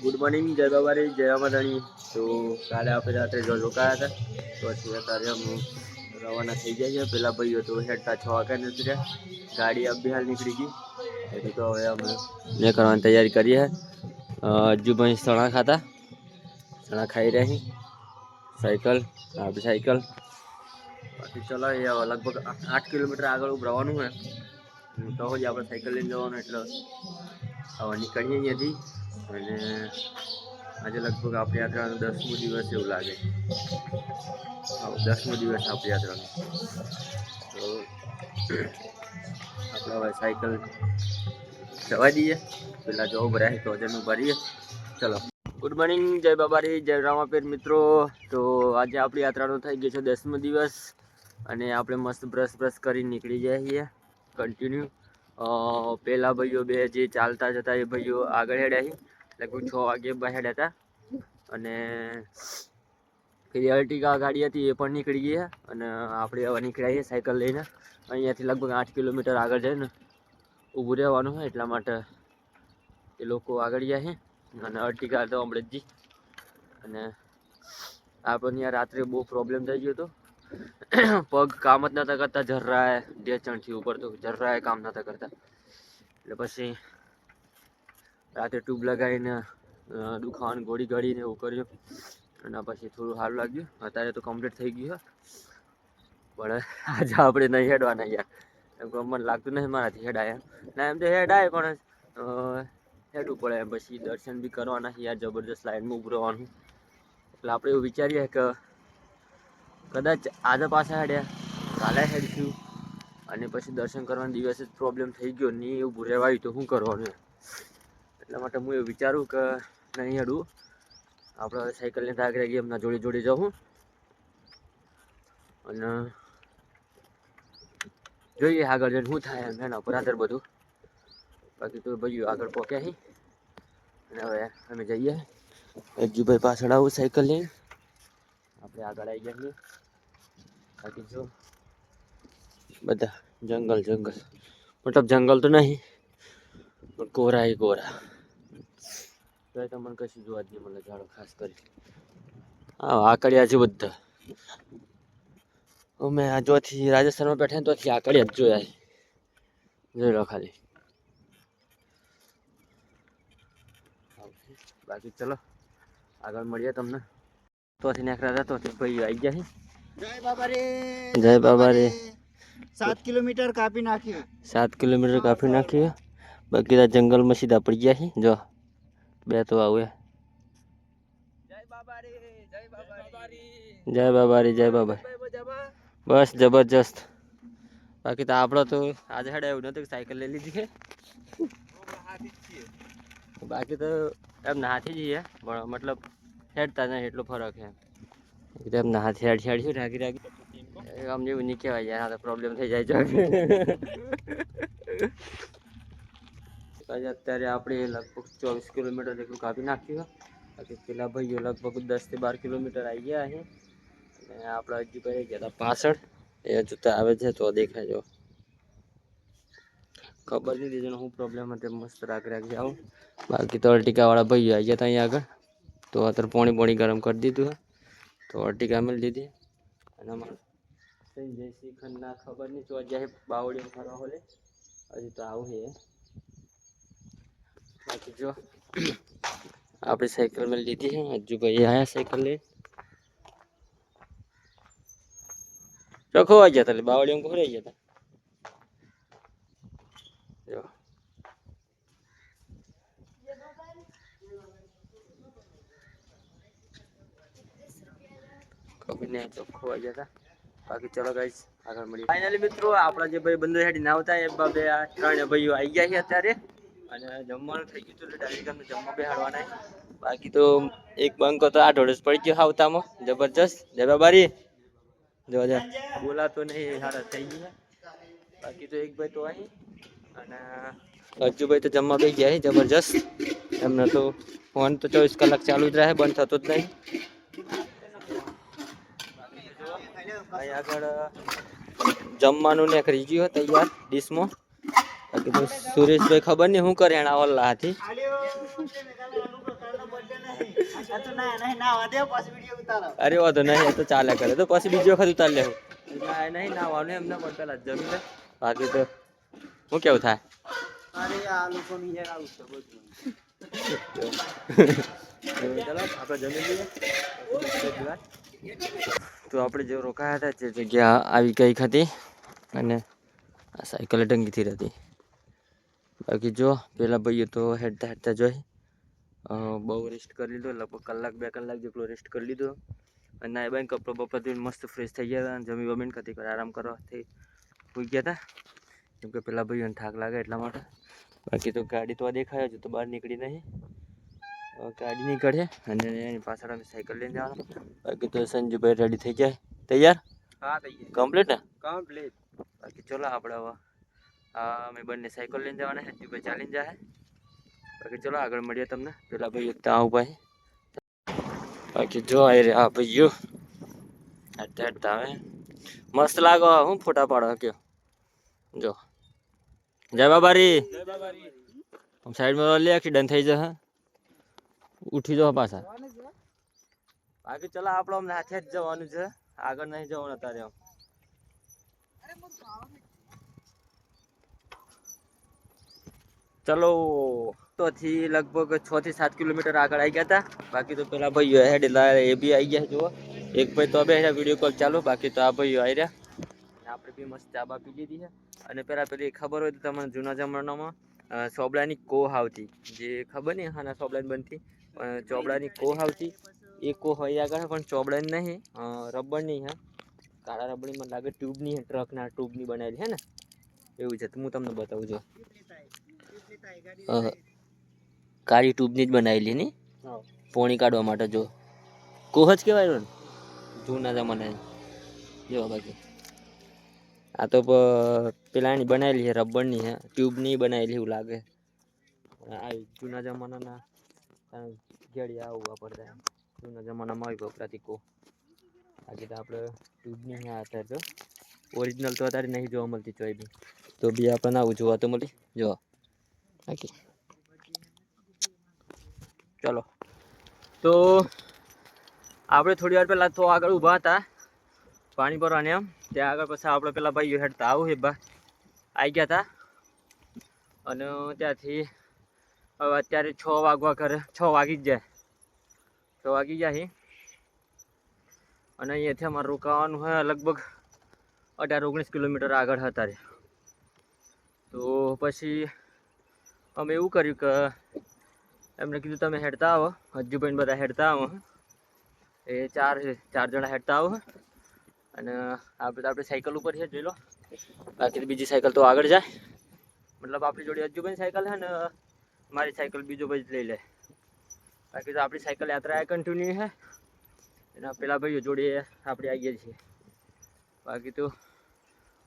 Good morning, જય બાબારી, જય માતાણી. તો કાલે આપણે રાત્રે જો રોકાયા હતા, તો અત્યારે હું રવાના થઈ ગયા છે. પેલા ભાઈઓ તો હેડતા 6 વાગ્યા નથી રહ્યા, ગાડી અબી હાલ નીકળી ગઈ. એટલે તો હવે અમે નીકળવાની તૈયારી કરીએ. અજ્જુભાઈ ચણા ખાતા, ચણા ખાઈ રહ્યા છીએ. સાયકલ આપણી સાયકલ બાકી ચલો. એ લગભગ 8 કિલોમીટર આગળ ઉભરવાનું હોય તો જ આપણે સાયકલ લઈને જવાનું. એટલે હવે નીકળીએ અહીંયાથી. અને આજે લગભગ આપણી યાત્રાનો 10મો દિવસ એવું લાગે. હા, 10મો દિવસ આપણી યાત્રાનો. તો આપણે હવે સાયકલ જવા દઈએ. પેલા જો ભરાય તો જનું ભરીએ. ચલો, ગુડ મોર્નિંગ, જય બાબારી, જય રામાપીર મિત્રો. તો આજે આપણી યાત્રાનો થઈ ગયો છે 10મો દિવસ. અને આપણે મસ્ત બ્રશ કરીને નીકળી જાય છીએ કન્ટિન્યુ. પેલા ભાઈઓ બે જે ચાલતા જતા એ ભાઈઓ આગળ હેડ્યા છે. લગભગ 6 વાગે બહાર હતા. અને પેલી અર્ટિગા ગાડી હતી એ પણ નીકળી ગઈ. અને આપણે હવે નીકળ્યા છીએ સાયકલ લઈને. અહીંયાથી લગભગ 8 કિલોમીટર આગળ જઈને ઊભું રહેવાનું હોય, એટલા માટે એ લોકો આગળ ગયા છે. અને અર્ટિગા તો અમૃતજી. અને આપણને યાર રાત્રે બહુ પ્રોબ્લેમ થઈ ગયો હતો. પગ કામ જ નતા કરતા, જર્રાય ઢેચણથી ઉપર તો જર્રાય કામ નતા કરતા. એટલે પછી રાતે ટ્યુબ લગાવીને દુખાવાની ગોળી ગાળીને એવું કર્યું. અને પછી થોડું સારું લાગ્યું. અત્યારે તો કમ્પ્લીટ થઈ ગયું. પણ આજે આપણે નહીં હેડવાના યાર, એમ કે મને લાગતું નહીં મારાથી હેડાયા. ના એમ તો હેડાય, પણ હેડવું પડે. એમ પછી દર્શન બી કરવાના યાર, જબરદસ્ત લાઈનમાં ઊભું રહેવાનું. એટલે આપણે એવું વિચારીએ કે કદાચ આજે પાછા હેડ્યા, કાલે હેડશું. અને પછી દર્શન કરવાના દિવસે જ પ્રોબ્લેમ થઈ ગયો, નહીં ઊભું રહેવાયું તો શું કરવાનું. એટલા માટે હું એવું વિચારું કે નહીં હેડું. આપણે સાયકલ લઈને આગળ ગઈ એમના જોડે જોડે જાઉં. અને જોઈએ આગળ જઈને શું થાય એના પર આધાર બધું. બાકી તો ભાઈઓ આગળ પહોંચ્યા છે. અને હવે અમે જઈએ. અજ્જુભાઈ પાછળ આવું સાયકલ લઈને. આપણે આગળ આવી ગયા છીએ. બાકી જો બધા જંગલ મતલબ જંગલ તો નહીં, પણ કોરા એ કોરા. તો તમને કશું જોવા જ નહીં મળે. ઝાડો ખાસ કરી આકડિયા છે બધા. અમે આ જોથી રાજસ્થાનમાં બેઠા તોથી આકડિયા જ જોયા. જોઈ લો ખાલી. બાકી ચલો આગળ મળીએ તમને. તોથી નીકળ્યા હતા તોથી ભાઈ આવી ગયા છે. જય બાબા રે, જય બાબા રે. 7 કિલોમીટર કાપી નાખ્યું. 7 કિલોમીટર કાપી નાખ્યું. બાકી તો જંગલમાં સીધા પડી ગયા છે. જો બે તો આવે. જય બાબા રે, જય બાબા રે, જય બાબા રે, જય બાબા. બસ જબરજસ્ત. બાકી તો આપણો તો આજે હેડે એવું નતું કે સાયકલ લઈ લીધી છે. બાકી તો એમ નાથી જઈએ, પણ મતલબ હેડતા નહીં એટલો ફરક છે. એમ નાથી હેડશું રાગી આમ જેવું નહીં કહેવાય યાર. તો પ્રોબ્લેમ થઈ જાય છે. અત્યારે આપણે લગભગ 24 કિલોમીટર જેટલું કાપી નાખ્યું. બાકી પેલા ભાઈઓ લગભગ 10 થી 12 કિલોમીટર આવી ગયા છે. અને આપણે હજી ભાઈ ગયા હતા પાછળ. એ જોતા આવે છે તો દેખાય જો. ખબર નહીં દીધું શું પ્રોબ્લેમ હતો. મસ્ત રાખ જાઉં. બાકી તો અર્ટિકા વાળા ભાઈઓ આવી ગયા હતા અહીંયા આગળ. તો અત્યારે પાણી ગરમ કરી દીધું. તો અર્ટિકા મળી દીધી. અને અમારે સંજયસિંહ ખન્ના ખબર નહીં તો જાય બાવળી ફરવા હોલે. હજી તો આવું છે. બાકી જો આપણી સાયકલ મળી લીધી છે. હજુ ભાઈ આયા સાયકલ લઈ ચોખ્ખો આવી ગયા હતા. બાવળી ખોરાઈ ગયા હતા. જો ખબર ચોખ્ખો આવી ગયા હતા. બાકી ચલો ગાઈસ આગળ મળીએ. ફાઇનલી મિત્રો આપણા જે ભાઈ બંધો હેડી ના આવતા એ બે ત્રણ ભાઈઓ આવી ગયા છે અત્યારે. અને જમવાનું થઈ ગયું હતું. ડાયરેક્ટ અમને જમવા બેહાડવાના. બાકી તો એક બંકો તો આ ઢોળસ પડી ગયો આવતામાં જબરજસ્ત. જય બાબારી. જો બોલાતો નહીં સારા થઈ ગયા. બાકી તો એક ભાઈ તો અહીં. અને અજ્જુભાઈ તો જમવા બે ગયા છે જબરજસ્ત. એમને તો ફોન તો 24 કલાક ચાલુ જ રહે, બંધ થતો જ નહીં. અહીં આગળ જમવાનું ને કરી ગયું તૈયાર ડીશમાં. બાકી તો સુરેશભાઈ ખબર નહીં શું કરે એના ઓલ્લા હાથી. અરે વાંધો નહીં, એ તો ચાલ્યા કરે, તો પછી બીજી વખત ઉતાર લેવું. નહીં નાવાનું એમને પણ પેલા જમી લે, બાકી તો શું કેવું થાય. ચાલો આપણે જમી લઈએ. તો આપણે જે રોકાયા હતા તે જગ્યા આવી ગઈ હતી અને આ સાયકલ ટંગીથી હતી. બાકી જો પેલા ભાઈએ તો હેડતા જોઈ બહુ રેસ્ટ કરી લીધો, લગભગ કલાક 2 કલાક જેટલો રેસ્ટ કરી લીધો. અને ના બાઈને કપડો બપડો ધોઈને મસ્ત ફ્રેશ થઈ ગયા હતા અને જમી વમીને કતી કરી આરામ કરવાથી સૂઈ ગયા હતા, કેમ કે પેલા ભાઈઓને થાક લાગે એટલા માટે. બાકી તો ગાડી તો દેખાય જ, તો બહાર નીકળી નહીં, ગાડી નીકળે અને એની પાછળ અમે સાયકલ લઈને જવાનું. બાકી તો સંજુભાઈ રેડી થઈ જાય, તૈયાર? હા તૈયાર, કમ્પ્લીટ ને? કમ્પ્લીટ. બાકી ચલો આપણે હવે અમે બંને સાયકલ લઈને જવાના, સંજુભાઈ ચાલીને જાય. બાકી ચલો આગળ મળીએ તમને. પેલા ભાઈ ત્યાં ઉભા છે. બાકી જો આ ભાઈઓ હેડતા આવે મસ્ત લાગો. હું ફોટા પાડો કયો જો. જય બાબારી. સાઈડમાં લે, એક્સિડન્ટ થઈ જશે, ઉઠી જાઓ પાછા. બાકી ચલો આપણે અમને હાથે જ જવાનું છે, આગળ નહીં જવાનું અત્યારે. ચલો તો થી લગભગ 6 થી 7 કિલોમીટર આગળ આવી ગયા હતા. બાકી તો પેલા ભાઈઓ હેડ એ બી આવી ગયા. જુઓ એક ભાઈ તો બે વિડીયો કોલ ચાલુ, બાકી તો આ ભાઈઓ આવી રહ્યા. આપણે બી મસ્ત ચા બા પી લીધી છે. અને પેલી ખબર હોય તો તમને જૂના જમાનામાં ચોબડાની કોહ આવતી, જે ખબર નહીં હા ચોબડાની બનતી, ચોબડાની કોહ આવતી. એ કોહ હોય આગળ પણ ચોબડાની નહીં, રબરની હે, કાળા રબરની મને લાગે ટ્યુબની હે, ટ્રકના ટ્યુબની બનાવેલી હે ને એવું છે. તો હું તમને બતાવું છું, કાળી ટ્યુબની જ બનાવેલી ની પોણી કાઢવા માટે. જો કોહ જ કહેવાય ને જૂના જમાનાની. જો બાકી આ તો પેલાની બનાવેલી છે, રબરની છે, ટ્યુબની બનાવેલી એવું લાગે. આવી જૂના જમાનાના ઘેડી આવું વાપરતા, જૂના જમાનામાં આવી વપરાતી કોહ. બાકી તો આપણે ટ્યુબની અત્યારે તો ઓરિજિનલ તો અત્યારે નહીં જોવા મળતી ચોઈ બી, તો બી આપણને આવું જોવા તો મળી. જો બાકી ચલો તો આપણે થોડી વાર પહેલાં તો આગળ ઊભા હતા પાણી ભરવાને એમ, ત્યાં આગળ પછી આપણે પેલા ભાઈઓ હેડતા આવું હે બા આવી ગયા હતા. અને ત્યાંથી હવે અત્યારે 6 વાગવા ઘરે 6 વાગી જ જાય, 6 વાગી જાય. અને અહીંયાથી અમારે રોકાવાનું હોય લગભગ 18-19 કિલોમીટર આગળ હતા રે. તો પછી અમે એવું કર્યું કે એમને કીધું તમે હેડતા આવો, હજુભાઈ બધા હેડતા આવો, એ ચાર જણા હેડતા આવો. અને આપણે સાયકલ ઉપર છે જોઈ લો. બાકી બીજી સાયકલ તો આગળ જાય, મતલબ આપણી જોડે હજુભાઈ સાયકલ છે ને મારી સાયકલ બીજો ભાઈ લઈ લે. બાકી તો આપણી સાયકલ યાત્રા કન્ટિન્યુ છે, એના પેલા ભાઈઓ જોડે આપણે આવીએ છીએ. બાકી તો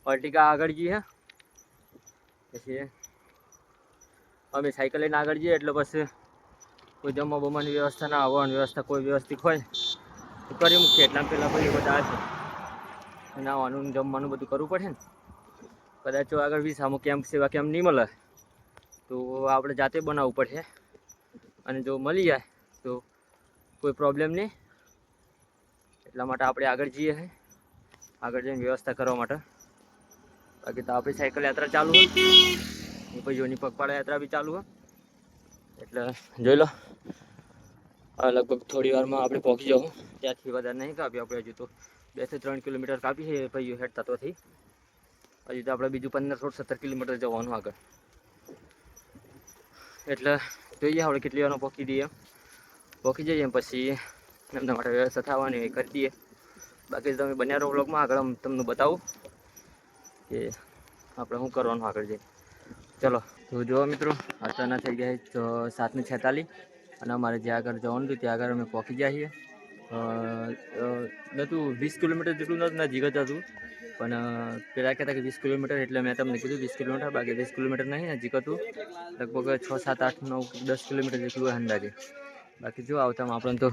અર્ટિકા આગળ જઈએ, પછી અમે સાયકલ લઈને આગળ જઈએ એટલે પછી કોઈ જમવા બમવાની વ્યવસ્થા ના આવવાની વ્યવસ્થા કોઈ વ્યવસ્થિત હોય તો કરી મૂકીએ. એટલા પેલા ભાઈઓ બધા આવે છે, નાવાનું જમવાનું બધું કરવું પડે ને. કદાચ આગળ વિસામો કેમ્પ સેવા કેમ્પ નહીં મળે તો આપણે જાતે બનાવવું પડશે, અને જો મળી જાય તો કોઈ પ્રોબ્લેમ નહીં. એટલા માટે આપણે આગળ જઈએ છીએ, આગળ જઈને વ્યવસ્થા કરવા માટે. બાકી તો આપણી સાયકલ યાત્રા ચાલુ હોય, એ ભાઈઓની પગપાળા યાત્રા બી ચાલુ હોય. એટલે જોઈ લો લગભગ થોડી વારમાં આપણે પહોંચી જાઉં. ત્યાંથી વધારે નહીં કાપી, આપણે હજુ તો 2 થી 3 કિલોમીટર કાપી છે ભાઈઓ હેડતા તોથી. હજુ તો આપણે બીજું 15-17 કિલોમીટર જવાનું આગળ. એટલે જોઈએ આપણે કેટલી વારમાં પહોંચી જઈએ પછી એમના માટે વ્યવસ્થા થવાની એ કરી દઈએ. બાકી તમે બન્યા રહો વ્લોગમાં, આગળ હું તમને બતાવું કે આપણે શું કરવાનું આગળ જઈએ. ચલો તો જો મિત્રો અત્યારના થઈ ગયા તો 7:46 અને અમારે જ્યાં આગળ જવાનું હતું ત્યાં આગળ અમે પહોંચી ગયા છીએ. નહોતું 20 કિલોમીટર જેટલું નહોતું, નજીક જ હતું, પણ પેલા કહેતા કે 20 કિલોમીટર, એટલે મેં તમને કીધું 20 કિલોમીટર. બાકી 20 કિલોમીટર નહીં, નજીક હતું, લગભગ 6, 7, 8, 9, 10 કિલોમીટર જેટલું અંદાજે. બાકી જો આવતામાં આપણને તો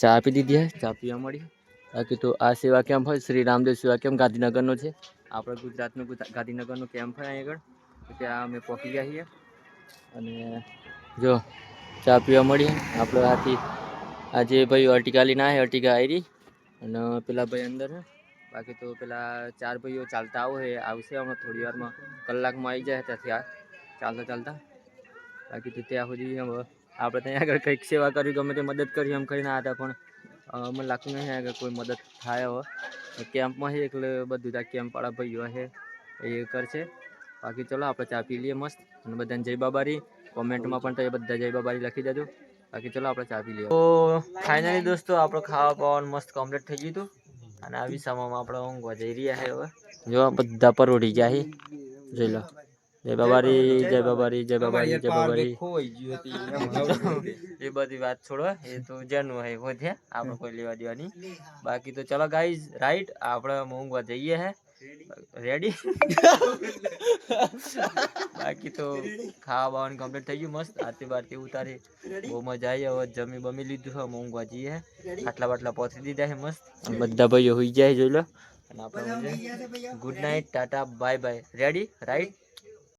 ચા આપી દીધી છે, ચા પીવા મળી. બાકી તો આ સેવા કેમ્પ હોય શ્રી રામદેવ સેવા કેમ્પ ગાંધીનગરનો છે, આપણે ગુજરાતનો ગાંધીનગરનો કેમ્પ હોય અહીં આગળ. ત્યાં અમે પહોંચી ગયા છીએ અને જો ચા પીવા મળી. આપણે આથી આજે ભાઈ અર્ટિકા લઈને આવે, અર્ટિકા આવી અને પેલા ભાઈ અંદર છે. બાકી તો પેલા 4 ભાઈઓ ચાલતા આવશે હમણાં થોડી વારમાં, કલાકમાં આવી જાય ત્યાંથી ચાલતા ચાલતા. બાકી તો ત્યાં સુધી આપણે ત્યાં આગળ કંઈક સેવા કરી, ગમે તે મદદ કરી એમ કરીને આવ્યા હતા, પણ મને લાગતું નહીં આગળ કોઈ મદદ થાય. હવે કેમ્પમાં છે એટલે બધું ત્યાં કેમ્પવાળા ભાઈઓ છે એ કરશે. બાકી ચલો આપણે ચા પી લઈએ મસ્ત, અને બધાને જય બાબારી. કોમેન્ટમાં પણ તો બધા જય બાબારી લખી દેજો. બાકી ચલો આપણે ચા પી લઈએ. તો ફાઇનલી દોસ્તો આપણો ખાવા પીવાનું મસ્ત કમ્પ્લીટ થઈ ગયું હતું, અને આવી સમયમાં આપણે ઊંઘવા જઈ રહ્યા છે. હવે જો બધા પર ઉડી ગયા છે, જોઈ લો. જય બાબારી, જય બાબારી, જય બાબારી, જય બાબારી. એ બધી વાત છોડો, એ તો જેનું હોય વધે, આપણે કોઈ લેવા દેવાની. બાકી તો ચલો ગાઈઝ, રાઈટ આપણે ઊંઘવા જઈએ હે. રેડી? બાકી તો ખાવા બાવાનું કમ્પ્લીટ થઈ ગયું મસ્ત, આરતી બારતી ઉતારી, બહુ મજા આવી. હવે જમી બમી લીધું છે, ઊંઘવા જઈએ હે. આટલા બાટલા પહોંચી દીધા છે મસ્ત, બધા ભાઈઓ હોઈ જાય જોઈ લો. અને આપણે good night, Tata, bye bye. Ready? Right?